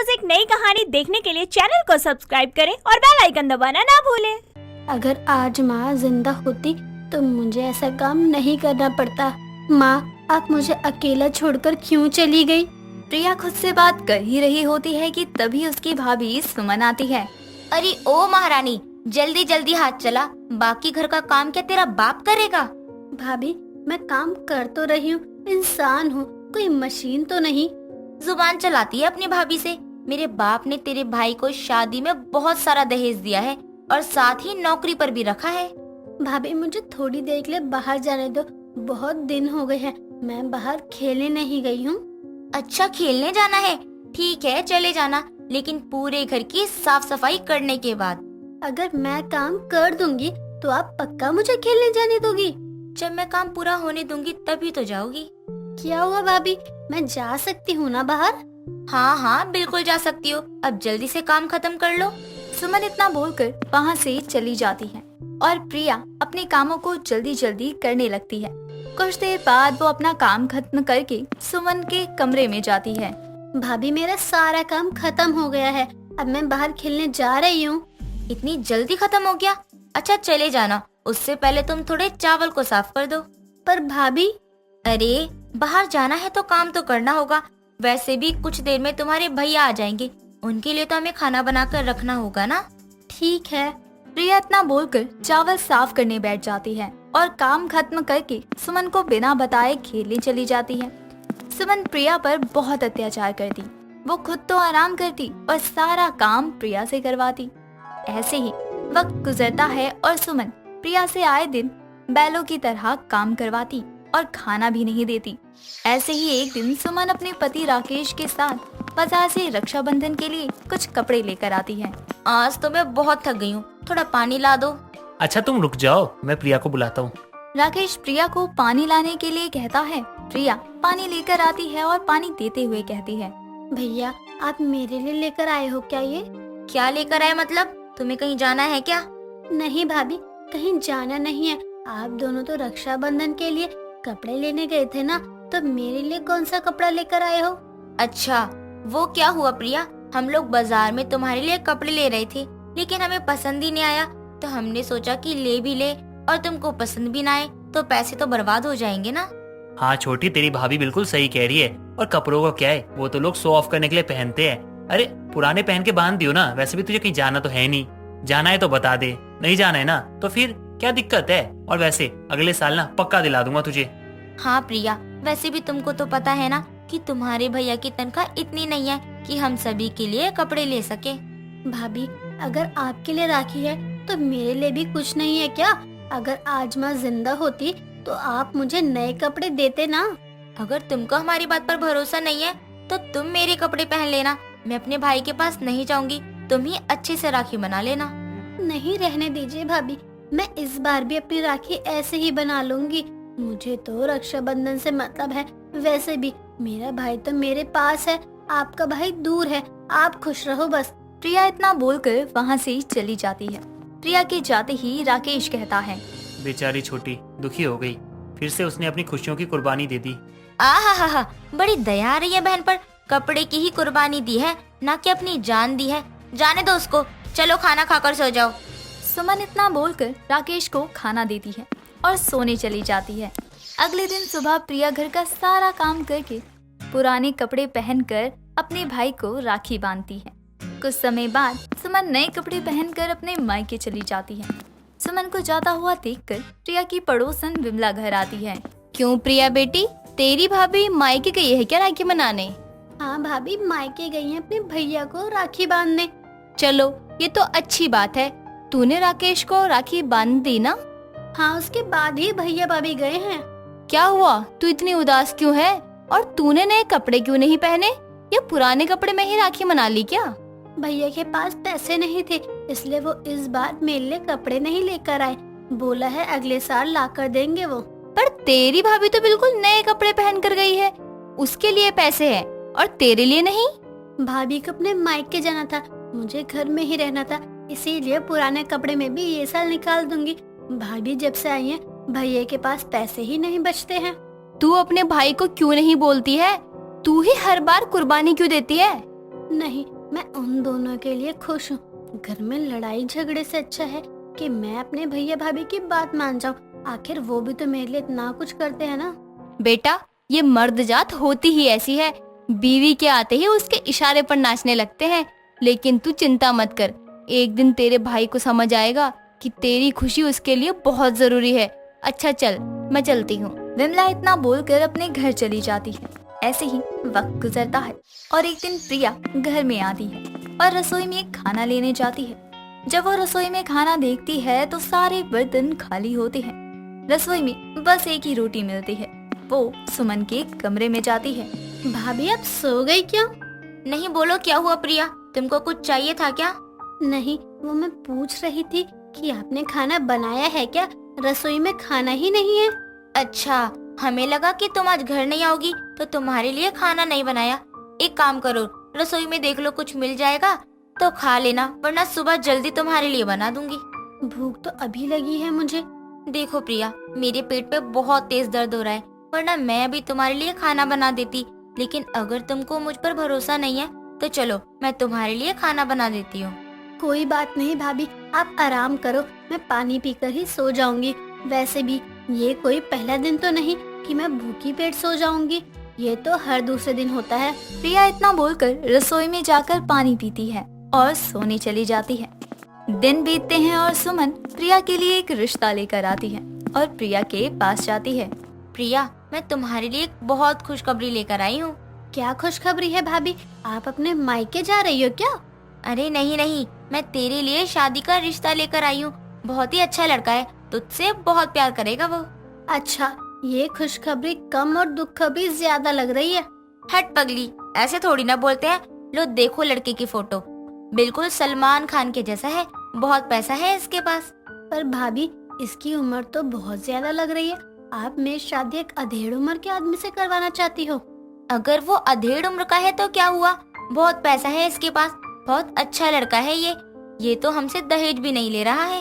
रोज एक नई कहानी देखने के लिए चैनल को सब्सक्राइब करें और बेल आइकन दबाना ना भूलें। अगर आज माँ जिंदा होती तो मुझे ऐसा काम नहीं करना पड़ता। माँ, आप मुझे अकेला छोड़कर क्यों चली गई? प्रिया खुद से बात कर ही रही होती है कि तभी उसकी भाभी सुमन आती है। अरे ओ महारानी, जल्दी जल्दी हाथ चला, बाकी घर का काम क्या तेरा बाप करेगा? भाभी, मैं काम कर तो रही हूँ, इंसान हूँ, कोई मशीन तो नहीं। जुबान चलाती है अपनी भाभी से। मेरे बाप ने तेरे भाई को शादी में बहुत सारा दहेज दिया है और साथ ही नौकरी पर भी रखा है। भाभी, मुझे थोड़ी देर के लिए बाहर जाने दो, बहुत दिन हो गए हैं, मैं बाहर खेलने नहीं गई हूँ। अच्छा, खेलने जाना है? ठीक है, चले जाना, लेकिन पूरे घर की साफ सफाई करने के बाद। अगर मैं काम कर दूंगी तो आप पक्का मुझे खेलने जाने दोगी? जब मैं काम पूरा होने दूंगी तभी तो जाओगी। क्या हुआ भाभी, मैं जा सकती हूँ ना बाहर? हाँ हाँ, बिल्कुल जा सकती हो, अब जल्दी से काम खत्म कर लो। सुमन इतना बोलकर वहाँ से चली जाती है और प्रिया अपने कामों को जल्दी जल्दी करने लगती है। कुछ देर बाद वो अपना काम खत्म करके सुमन के कमरे में जाती है। भाभी, मेरा सारा काम खत्म हो गया है, अब मैं बाहर खेलने जा रही हूँ। इतनी जल्दी खत्म हो गया? अच्छा चले जाना, उससे पहले तुम थोड़े चावल को साफ कर दो। पर भाभी, अरे बाहर जाना है तो काम तो करना होगा। वैसे भी कुछ देर में तुम्हारे भैया आ जाएंगे, उनके लिए तो हमें खाना बना कर रखना होगा ना। ठीक है। प्रिया इतना बोलकर चावल साफ करने बैठ जाती है और काम खत्म करके सुमन को बिना बताए खेलने चली जाती है। सुमन प्रिया पर बहुत अत्याचार करती, वो खुद तो आराम करती और सारा काम प्रिया से करवाती। ऐसे ही वक्त गुजरता है और सुमन प्रिया से आए दिन बैलों की तरह काम करवाती और खाना भी नहीं देती। ऐसे ही एक दिन सुमन अपने पति राकेश के साथ बाजार से रक्षाबंधन के लिए कुछ कपड़े लेकर आती है। आज तो मैं बहुत थक गई हूँ, थोड़ा पानी ला दो। अच्छा तुम रुक जाओ, मैं प्रिया को बुलाता हूँ। राकेश प्रिया को पानी लाने के लिए कहता है। प्रिया पानी लेकर आती है और पानी देते हुए कहती है, भैया, आप मेरे लिए लेकर आए हो क्या ये? क्या लेकर आए मतलब? तुम्हें कहीं जाना है क्या? नहीं भाभी, कहीं जाना नहीं है, आप दोनों तो रक्षाबंधन के लिए कपड़े लेने गए थे ना, तो मेरे लिए कौन सा कपड़ा लेकर आए हो? अच्छा, वो क्या हुआ प्रिया, हम लोग बाजार में तुम्हारे लिए कपड़े ले रहे थे, लेकिन हमें पसंद ही नहीं आया, तो हमने सोचा कि ले भी ले और तुमको पसंद भी ना आए तो पैसे तो बर्बाद हो जाएंगे ना। हाँ छोटी, तेरी भाभी बिल्कुल सही कह रही है। और कपड़ों का क्या है, वो तो लोग शो ऑफ करने के लिए पहनते हैं। अरे पुराने पहन के बांध दियो ना, वैसे भी तुझे कहीं जाना तो है नहीं। जाना है तो बता दे, नहीं जाना है ना तो फिर क्या दिक्कत है। और वैसे अगले साल ना पक्का दिला दूंगा तुझे। हाँ प्रिया, वैसे भी तुमको तो पता है ना कि तुम्हारे भैया की तनख्वाह इतनी नहीं है कि हम सभी के लिए कपड़े ले सके। भाभी, अगर आपके लिए राखी है तो मेरे लिए भी कुछ नहीं है क्या? अगर आज माँ जिंदा होती तो आप मुझे नए कपड़े देते ना। अगर तुमको हमारी बात पर भरोसा नहीं है तो तुम मेरे कपड़े पहन लेना, मैं अपने भाई के पास नहीं जाऊंगी, तुम ही अच्छे से राखी बना लेना। नहीं, रहने दीजिए भाभी, मैं इस बार भी अपनी राखी ऐसे ही बना लूंगी। मुझे तो रक्षाबंधन से मतलब है, वैसे भी मेरा भाई तो मेरे पास है, आपका भाई दूर है, आप खुश रहो बस। प्रिया इतना बोलकर वहाँ से चली जाती है। प्रिया के जाते ही राकेश कहता है, बेचारी छोटी दुखी हो गई, फिर से उसने अपनी खुशियों की कुर्बानी दे दी। आहा, बड़ी दया आ रही है बहन पर, कपड़े की ही कुर्बानी दी है, ना कि अपनी जान दी है। जाने दो उसको, चलो खाना खाकर सो जाओ। सुमन इतना बोलकर राकेश को खाना देती है और सोने चली जाती है। अगले दिन सुबह प्रिया घर का सारा काम करके पुराने कपड़े पहनकर अपने भाई को राखी बांधती है। कुछ समय बाद सुमन नए कपड़े पहनकर अपने मायके चली जाती है। सुमन को जाता हुआ देखकर प्रिया की पड़ोसन विमला घर आती है। क्यों प्रिया बेटी, तेरी भाभी मायके गई है क्या राखी मनाने? हाँ भाभी, मायके गई हैं अपने भैया को राखी बांधने। चलो ये तो अच्छी बात है, तूने राकेश को राखी बांध दी ना? हाँ, उसके बाद ही भैया भाभी गए हैं। क्या हुआ, तू इतनी उदास क्यों है? और तूने नए कपड़े क्यों नहीं पहने, या पुराने कपड़े में ही राखी मना ली क्या? भैया के पास पैसे नहीं थे, इसलिए वो इस बार मेरे लिए कपड़े नहीं लेकर आए, बोला है अगले साल ला कर देंगे वो। पर तेरी भाभी तो बिल्कुल नए कपड़े पहन कर गई है, उसके लिए पैसे है और तेरे लिए नहीं। भाभी को अपने मायके जाना था, मुझे घर में ही रहना था, इसीलिए पुराने कपड़े में भी ये साल निकाल दूंगी। भाभी जब से आई है, भैया के पास पैसे ही नहीं बचते हैं। तू अपने भाई को क्यों नहीं बोलती है? तू ही हर बार कुर्बानी क्यों देती है? नहीं, मैं उन दोनों के लिए खुश हूँ। घर में लड़ाई झगड़े से अच्छा है कि मैं अपने भैया भाभी की बात मान जाऊँ। आखिर वो भी तो मेरे लिए इतना कुछ करते हैं ना। बेटा, ये मर्द जात होती ही ऐसी है, बीवी के आते ही उसके इशारे पर नाचने लगते हैं। लेकिन तू चिंता मत कर, एक दिन तेरे भाई को समझ आएगा कि तेरी खुशी उसके लिए बहुत जरूरी है। अच्छा चल, मैं चलती हूँ। विमला इतना बोलकर अपने घर चली जाती है। ऐसे ही वक्त गुजरता है और एक दिन प्रिया घर में आती है और रसोई में खाना लेने जाती है। जब वो रसोई में खाना देखती है तो सारे बर्तन खाली होते हैं। रसोई में बस एक ही रोटी मिलती है। वो सुमन के कमरे में जाती है। भाभी आप सो गई क्या? नहीं, बोलो क्या हुआ प्रिया, तुमको कुछ चाहिए था क्या? नहीं, वो मैं पूछ रही थी कि आपने खाना बनाया है क्या? रसोई में खाना ही नहीं है। अच्छा, हमें लगा कि तुम आज घर नहीं आओगी तो तुम्हारे लिए खाना नहीं बनाया। एक काम करो, रसोई में देख लो, कुछ मिल जाएगा तो खा लेना, वरना सुबह जल्दी तुम्हारे लिए बना दूंगी। भूख तो अभी लगी है मुझे। देखो प्रिया, मेरे पेट पे बहुत तेज दर्द हो रहा है, वरना मैं अभी तुम्हारे लिए खाना बना देती। लेकिन अगर तुमको मुझ पर भरोसा नहीं है तो चलो, मैं तुम्हारे लिए खाना बना देती हूँ। कोई बात नहीं भाभी, आप आराम करो, मैं पानी पीकर ही सो जाऊंगी। वैसे भी ये कोई पहला दिन तो नहीं कि मैं भूखी पेट सो जाऊंगी, ये तो हर दूसरे दिन होता है। प्रिया इतना बोलकर रसोई में जाकर पानी पीती है और सोने चली जाती है। दिन बीतते हैं और सुमन प्रिया के लिए एक रिश्ता लेकर आती है और प्रिया के पास जाती है। प्रिया, मैं तुम्हारे लिए एक बहुत खुशखबरी लेकर आई हूँ। क्या खुशखबरी है भाभी? आप अपने मायके जा रही हो क्या? अरे नहीं नहीं, मैं तेरे लिए शादी का रिश्ता लेकर आई हूँ। बहुत ही अच्छा लड़का है, तुझसे बहुत प्यार करेगा वो। अच्छा, ये खुशखबरी कम और दुख खबरी ज्यादा लग रही है। हट पगली, ऐसे थोड़ी ना बोलते हैं। लो देखो लड़के की फोटो, बिल्कुल सलमान खान के जैसा है, बहुत पैसा है इसके पास। पर भाभी, इसकी उम्र तो बहुत ज्यादा लग रही है। आप मेरी शादी एक अधेड़ उम्र के आदमी से करवाना चाहती हो? अगर वो अधेड़ उम्र का है तो क्या हुआ, बहुत पैसा है इसके पास, बहुत अच्छा लड़का है ये तो हमसे दहेज भी नहीं ले रहा है।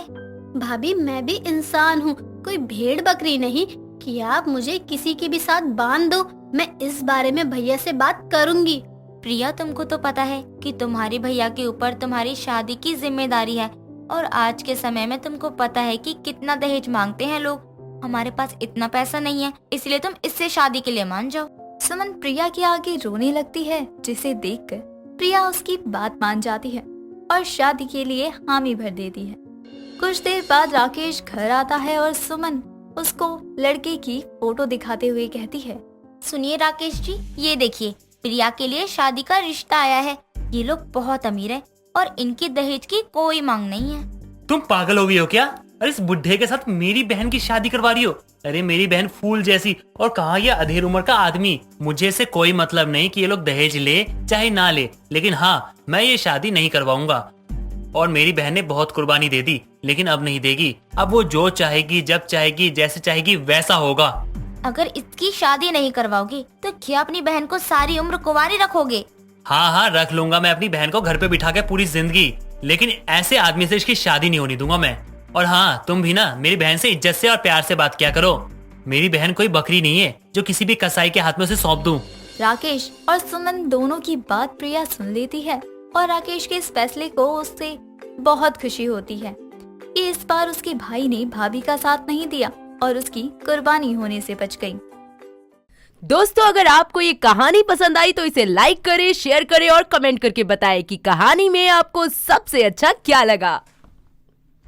भाभी, मैं भी इंसान हूँ, कोई भेड़ बकरी नहीं कि आप मुझे किसी के भी साथ बांध दो। मैं इस बारे में भैया से बात करूँगी। प्रिया, तुमको तो पता है कि तुम्हारे भैया के ऊपर तुम्हारी शादी की जिम्मेदारी है, और आज के समय में तुमको पता है कि कितना दहेज मांगते हैं लोग। हमारे पास इतना पैसा नहीं है, इसलिए तुम इससे शादी के लिए मान जाओ। सुमन प्रिया के आगे रोने लगती है, जिसे देखकर प्रिया उसकी बात मान जाती है और शादी के लिए हामी भर देती है। कुछ देर बाद राकेश घर आता है और सुमन उसको लड़के की फोटो दिखाते हुए कहती है, सुनिए राकेश जी, ये देखिए, प्रिया के लिए शादी का रिश्ता आया है। ये लोग बहुत अमीर हैं और इनकी दहेज की कोई मांग नहीं है। तुम पागल हो गई हो क्या? अरे इस बुढ़े के साथ मेरी बहन की शादी करवा रही हो? अरे मेरी बहन फूल जैसी, और कहा यह अधेड़ उम्र का आदमी। मुझे इससे कोई मतलब नहीं कि ये लोग दहेज ले चाहे ना ले, लेकिन हाँ, मैं ये शादी नहीं करवाऊंगा। और मेरी बहन ने बहुत कुर्बानी दे दी, लेकिन अब नहीं देगी। अब वो जो चाहेगी, जब चाहेगी, जैसे चाहेगी वैसा होगा। अगर इसकी शादी नहीं करवाओगी तो क्या अपनी बहन को सारी उम्र कुंवारी रखोगे? हाँ हाँ, रख लूंगा मैं अपनी बहन को घर पे बिठा के पूरी जिंदगी, लेकिन ऐसे आदमी से इसकी शादी नहीं होने दूंगा मैं। और हाँ, तुम भी ना मेरी बहन से इज्जत से और प्यार से बात किया करो। मेरी बहन कोई बकरी नहीं है जो किसी भी कसाई के हाथ में उसे सौंप दूं। राकेश और सुमन दोनों की बात प्रिया सुन लेती है और राकेश के इस फैसले को उससे बहुत खुशी होती है कि इस बार उसके भाई ने भाभी का साथ नहीं दिया और उसकी कुर्बानी होने से बच गई। दोस्तों, अगर आपको ये कहानी पसंद आई तो इसे लाइक करें, शेयर करें और कमेंट करके बताएं कि कहानी में आपको सबसे अच्छा क्या लगा।